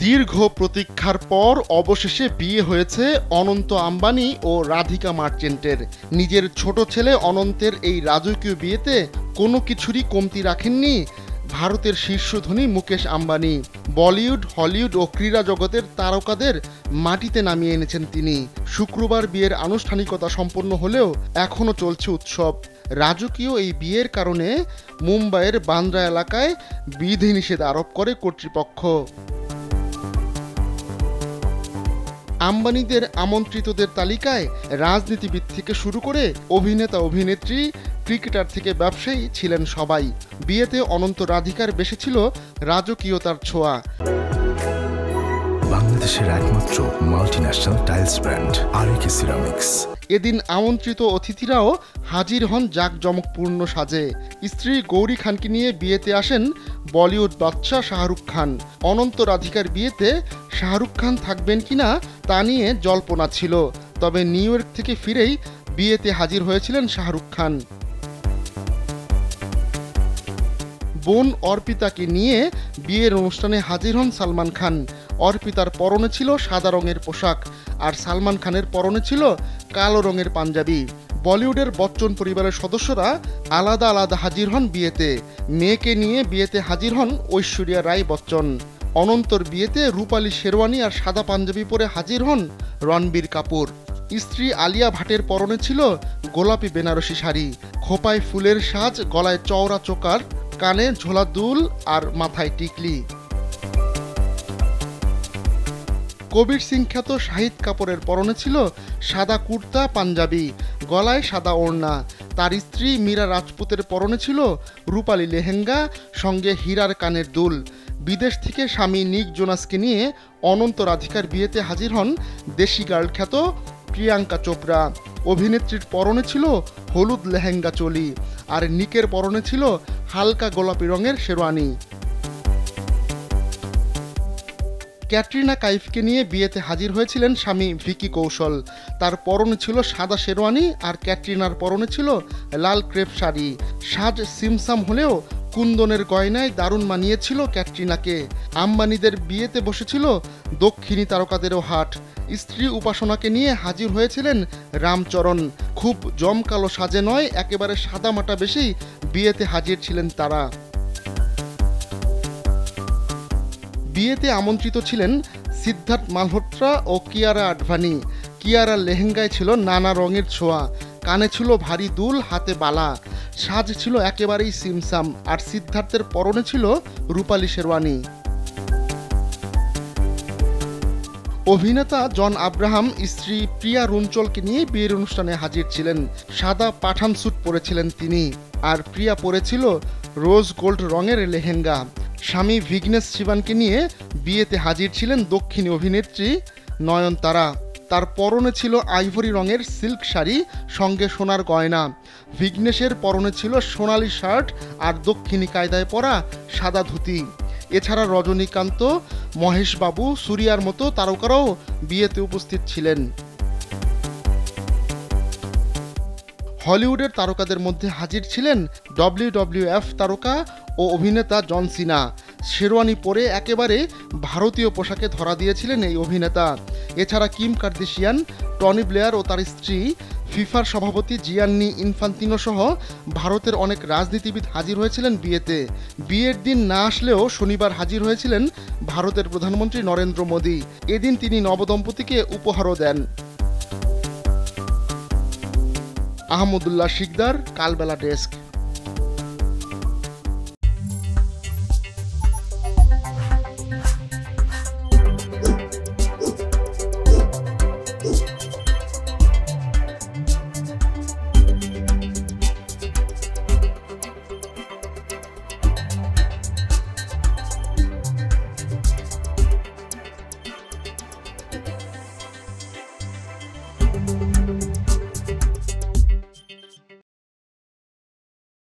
দীর্ঘ প্রতীক্ষার পর অবশেষে বিয়ে হয়েছে অনন্ত আম্বানি ও রাধিকা মার্চেন্টের। নিজের ছোট ছেলে অনন্তের এই রাজকীয় বিয়েতে কোনো কিছুরই কমতি রাখেননি ভারতের শীর্ষধনী মুকেশ আম্বানি। বলিউড, হলিউড ও ক্রীড়া জগতের তারকাদের মাটিতে নামিয়ে এনেছেন তিনি। শুক্রবার বিয়ের আনুষ্ঠানিকতা সম্পন্ন হলেও এখনও চলছে উৎসব। রাজকীয় এই বিয়ের কারণে মুম্বাইয়ের বান্দ্রা এলাকায় বিধিনিষেধ আরোপ করে কর্তৃপক্ষ। আম্বানিদের আমন্ত্রিতদের তালিকায় রাজনীতিবিদ থেকে শুরু করে অভিনেতা, অভিনেত্রী, ক্রিকেটার থেকে ব্যবসায়ী ছিলেন সবাই। বিয়েতে অনন্ত রাধিকার বেশি ছিল রাজকীয়তার ছোঁয়া। বাংলাদেশের একমাত্র মাল্টিন্যাশনাল টাইলস ব্র্যান্ড আরএকে সিরামিক্স। এদিন আমন্ত্রিত অতিথিরাও হাজির হন জাঁকজমকপূর্ণ সাজে। স্ত্রী গৌরী খানকে নিয়ে বিয়েতে আসেন বলিউড বাদশা শাহরুখ খান। অনন্ত রাধিকার বিয়েতে শাহরুখ খান থাকবেন কিনা তা নিয়ে জল্পনা ছিল, তবে নিউ ইয়র্ক থেকে ফিরেই বিয়েতে হাজির হয়েছিলেন শাহরুখ খান। বোন অর্পিতাকে নিয়ে বিয়ের অনুষ্ঠানে হাজির হন সালমান খান। অর্পিতার পরনে ছিল সাদা রঙের পোশাক, আর সালমান খানের পরনে ছিল কালো রঙের পাঞ্জাবি। বলিউডের বচ্চন পরিবারের সদস্যরা আলাদা আলাদা হাজির হন বিয়েতে। মেয়েকে নিয়ে বিয়েতে হাজির হন ঐশ্বরিয়া রায় বচ্চন। অনন্তর বিয়েতে রূপালী শেরওয়ানি আর সাদা পাঞ্জাবি পরে হাজির হন রণবীর কাপুর। স্ত্রী আলিয়া ভাটের পরনে ছিল গোলাপি বেনারসি শাড়ি, খোপায় ফুলের সাজ, গলায় চওড়া চোকার, কানে ঝোলা দুল আর মাথায় টিকলি। কবির সিং খ্যাত শাহিদ কাপুরের পরনে ছিল সাদা কুর্তা পাঞ্জাবি, গলায় সাদা ওড়না। তার স্ত্রী মীরা রাজপুতের পরনে ছিল রূপালী লেহেঙ্গা, সঙ্গে হীরার কানের দুল। বিদেশ থেকে স্বামী নিক জোনাসকে নিয়ে অনন্ত রাধিকার বিয়েতে হাজির হন দেশি গার্ল খ্যাত প্রিয়াঙ্কা চোপড়া। অভিনেত্রীর পরনে ছিল হলুদ লেহেঙ্গা চোলি, আর নিকের পরনে ছিল হালকা গোলাপি রঙের শেরওয়ানি। ক্যাটরিনা কাইফকে নিয়ে বিয়েতে হাজির হয়েছিলেন স্বামী ভিকি কৌশল। তার পরনে ছিল সাদা শেরওয়ানি, আর ক্যাটরিনার পরনে ছিল লাল ক্রেপ শাড়ি। সাজ সিমসাম হলেও কুন্দনের গয়নায় দারুণ মানিয়েছিল ক্যাটরিনাকে। আম্বানিদের বিয়েতে বসেছিল দক্ষিণী তারকাদেরও হাট। স্ত্রী উপাসনাকে নিয়ে হাজির হয়েছিলেন রামচরণ। খুব জমকালো সাজে নয়, একেবারে সাদামাটা বেশি বিয়েতে হাজির ছিলেন তারা। বিয়েতে আমন্ত্রিত ছিলেন সিদ্ধার্থ মালহোত্রা ও কিয়ারা আডভানি। কিয়ারার লেহেঙ্গায় ছিল নানা রঙের ছোঁয়া, কানে ছিল ভারী দুল, হাতে বালা। সাজ ছিল একেবারেই সিমসাম, আর সিদ্ধার্থের পরনে ছিল রূপালী শেরওয়ানি। অভিনেতা জন আব্রাহাম স্ত্রী প্রিয়া রুঞ্চলকে নিয়ে বিয়ের অনুষ্ঠানে হাজির ছিলেন। সাদা পাঠান স্যুট পরেছিলেন তিনি, আর প্রিয়া পরেছিল রোজ গোল্ড রঙের লেহেঙ্গা। স্বামী ভিঘ্নেশ শিবানকে নিয়ে বিয়েতে হাজির ছিলেন দক্ষিণী অভিনেত্রী নয়নতারা। তার পরনে ছিল আইভরি রঙের সিল্ক শাড়ি, সঙ্গে সোনার গয়না। ভিঘ্নেশের পরনে ছিল সোনালি শার্ট আর দক্ষিণী কায়দায় পরা সাদা ধুতি। এছাড়া রজনীকান্ত, মহেশ বাবু, সূর্যার মতো তারকারাও বিয়েতে উপস্থিত ছিলেন। হলিউডের তারকাদের মধ্যে হাজির ছিলেন WWF তারকা ও অভিনেতা জন সিনা। শেরওয়ানি পরে একেবারে ভারতীয় পোশাকে ধরা দিয়েছিলেন এই অভিনেতা। এছাড়া কিম কার্দাশিয়ান, টনি ব্লেয়ার ও তার স্ত্রী, ফিফার সভাপতি জিয়ান্নি ইনফান্তিনো সহ ভারতের অনেক রাজনীতিবিদ হাজির হয়েছিলেন বিয়েতে। বিয়ের দিন না আসলেও শনিবার হাজির হয়েছিলেন ভারতের প্রধানমন্ত্রী নরেন্দ্র মোদী। এদিন তিনি নবদম্পতিকে উপহারও দেন। আহমদুল্লাহ শিকদার, কালবেলা ডেস্ক।